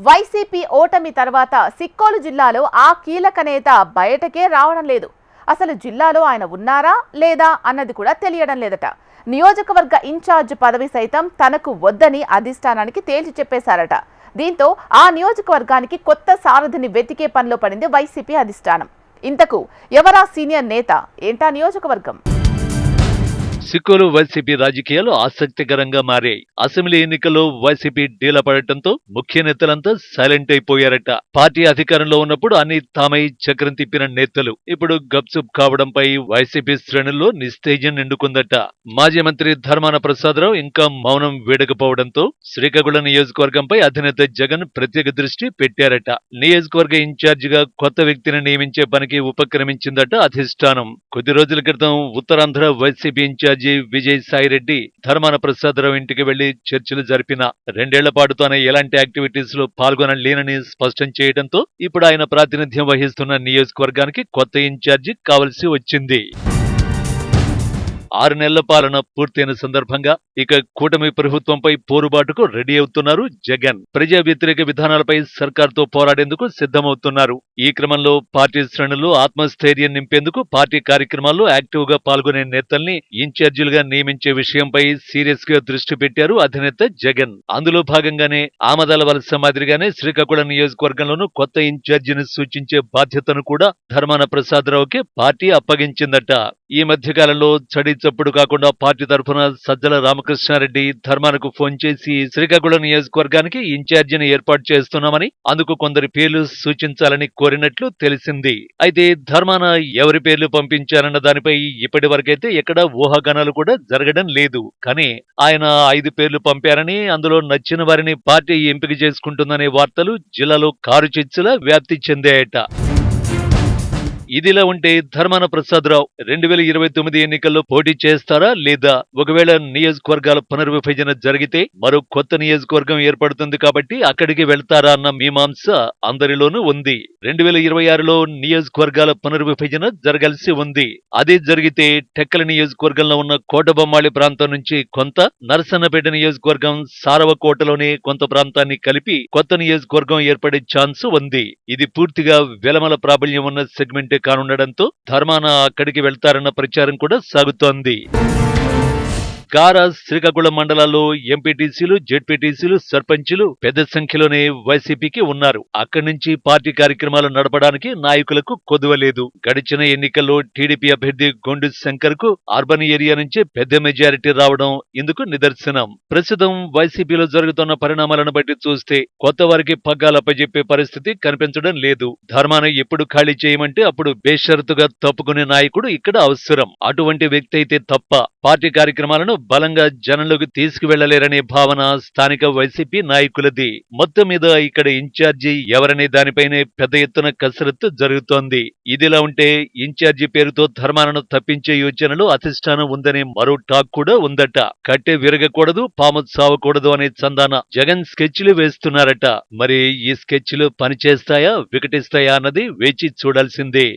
YCP ఓటమి తర్వాత సిక్కోలు జిల్లాలో ఆ కీలక నేత బయటకే రావడం లేదు. అసలు జిల్లాలో ఆయన ఉన్నారా లేదా అన్నది కూడా తెలియడం లేదట. నియోజకవర్గ ఇన్ఛార్జ్ పదవి సైతం తనకు వద్దని అధిష్టానానికి తేల్చి చెప్పేశారట. దీంతో ఆ నియోజకవర్గానికి కొత్త సారథిని వెతికే పనిలో పడింది వైసీపీ అధిష్టానం. ఇంతకు ఎవరా సీనియర్ నేత, ఏంటా నియోజకవర్గం? సిక్కోలు వైసీపీ రాజకీయాలు ఆసక్తికరంగా మారాయి. అసెంబ్లీ ఎన్నికల్లో వైసీపీ డీలా పడటంతో ముఖ్య నేతలంతా సైలెంట్ అయిపోయారట. పార్టీ అధికారంలో ఉన్నప్పుడు అన్ని తామై చక్రం తిప్పిన నేతలు ఇప్పుడు గప్చుప్ కావడంపై వైసీపీ శ్రేణుల్లో నిస్తేజం నిండుకుందట. మాజీ మంత్రి ధర్మాన ప్రసాదరావు ఇంకా మౌనం వీడకపోవడంతో శ్రీకాకుళం నియోజకవర్గంపై అధినేత జగన్ ప్రత్యేక దృష్టి పెట్టారట. నియోజకవర్గ ఇన్ఛార్జిగా కొత్త వ్యక్తిని నియమించే పనికి ఉపక్రమించిందట అధిష్టానం. కొద్ది రోజుల క్రితం ఉత్తరాంధ్ర వైసీపీ ఇన్ఛార్జి విజయ్ సాయిరెడ్డి ధర్మాన ప్రసాదరావు ఇంటికి వెళ్లి చర్చలు జరిపిన 2 ఏళ్ల పాటు తాను ఎలాంటి యాక్టివిటీస్ లో పాల్గొనలేనని స్పష్టం చేయడంతో ఇప్పుడు ఆయన ప్రాతినిధ్యం వహిస్తున్న నియోజకవర్గానికి కొత్త ఇన్ఛార్జి కావలసి వచ్చింది. 6 నెలల పాలన పూర్తయిన సందర్భంగా ఇక కూటమి ప్రభుత్వంపై పోరుబాటుకు రెడీ అవుతున్నారు జగన్. ప్రజా వ్యతిరేక విధానాలపై సర్కార్తో పోరాడేందుకు సిద్ధమవుతున్నారు. ఈ క్రమంలో పార్టీ శ్రేణులు ఆత్మస్థైర్యం నింపేందుకు పార్టీ కార్యక్రమాల్లో యాక్టివ్ గా పాల్గొనే నేతల్ని ఇన్ఛార్జీలుగా నియమించే విషయంపై సీరియస్ గా దృష్టి పెట్టారు అధినేత జగన్. అందులో భాగంగానే ఆమదాల వలస మాదిరిగానే శ్రీకాకుళం నియోజకవర్గంలోనూ కొత్త ఇన్ఛార్జిని సూచించే బాధ్యతను కూడా ధర్మాన ప్రసాదరావుకి పార్టీ అప్పగించిందట. ఈ మధ్యకాలంలో చడి చప్పుడు కాకుండా పార్టీ తరఫున సజ్జల రామకృష్ణారెడ్డి ధర్మానకు ఫోన్ చేసి శ్రీకాకుళం నియోజకవర్గానికి ఇన్ఛార్జిని ఏర్పాటు చేస్తున్నామని, అందుకు కొందరి పేర్లు సూచించాలని కోరినట్లు తెలిసింది. అయితే ధర్మాన ఎవరి పేర్లు పంపించారన్న దానిపై ఇప్పటి వరకైతే ఎక్కడా ఊహాగానాలు కూడా జరగడం లేదు. కానీ ఆయన 5 పేర్లు పంపారని, అందులో నచ్చిన వారిని పార్టీ ఎంపిక చేసుకుంటుందనే వార్తలు జిల్లాలో కారుచిచ్చులా వ్యాప్తి చెందాయట. ఇదిలా ఉంటే ధర్మాన ప్రసాదరావు 2029 ఎన్నికల్లో పోటీ చేస్తారా లేదా? ఒకవేళ నియోజకవర్గాల పునర్విభజన జరిగితే మరో కొత్త నియోజకవర్గం ఏర్పడుతుంది కాబట్టి అక్కడికి వెళ్తారా అన్న మీమాంస అందరిలోనూ ఉంది. 2026లో నియోజకవర్గాల పునర్విభజన జరగాల్సి ఉంది. అదే జరిగితే టెక్కల నియోజకవర్గంలో ఉన్న కోటబొమ్మాళి ప్రాంతం నుంచి కొంత, నరసన్నపేట నియోజకవర్గం సారవకోటలోనే కొంత ప్రాంతాన్ని కలిపి కొత్త నియోజకవర్గం ఏర్పడే ఛాన్స్ ఉంది. ఇది పూర్తిగా వెలమల ప్రాబల్యం ఉన్న సెగ్మెంట్ కానుండడంతో ధర్మాన అక్కడికి వెళ్తారన్న ప్రచారం కూడా సాగుతోంది. కారా, శ్రీకాకుళం మండలాల్లో ఎంపీటీసీలు, జెడ్పీటీసీలు, సర్పంచులు పెద్ద సంఖ్యలోనే వైసీపీకి ఉన్నారు. అక్కడి నుంచి పార్టీ కార్యక్రమాలు నడపడానికి నాయకులకు కొదువలేదు. గడిచిన ఎన్నికల్లో టీడీపీ అభ్యర్థి గొండు శంకర్ కు అర్బన్ ఏరియా నుంచే పెద్ద మెజారిటీ రావడం ఇందుకు నిదర్శనం. ప్రస్తుతం వైసీపీలో జరుగుతున్న పరిణామాలను బట్టి చూస్తే కొత్త వారికి పగ్గాలప్పజెప్పే పరిస్థితి కనిపించడం లేదు. ధర్మాన ఎప్పుడు ఖాళీ చేయమంటే అప్పుడు బేషరతుగా తప్పుకునే నాయకుడు ఇక్కడ అవసరం. అటువంటి వ్యక్తి అయితే తప్ప పార్టీ కార్యక్రమాలను బలంగా జనంలోకి తీసుకువెళ్లలేరనే భావన స్థానిక వైసీపీ నాయకులది. మొత్తం మీద ఇక్కడ ఇన్ఛార్జి ఎవరనే దానిపైనే పెద్ద ఎత్తున కసరత్తు జరుగుతోంది. ఇదిలా ఉంటే ఇన్ఛార్జి పేరుతో ధర్మాలను తప్పించే యోచనలో అధిష్టానం ఉందనే మరో టాక్ కూడా ఉందట. కట్టె విరగకూడదు, పాము సావకూడదు అనే చందాన జగన్ స్కెచ్లు వేస్తున్నారట. మరి ఈ స్కెచ్లు పనిచేస్తాయా, వికటిస్తాయా అన్నది వేచి చూడాల్సిందే.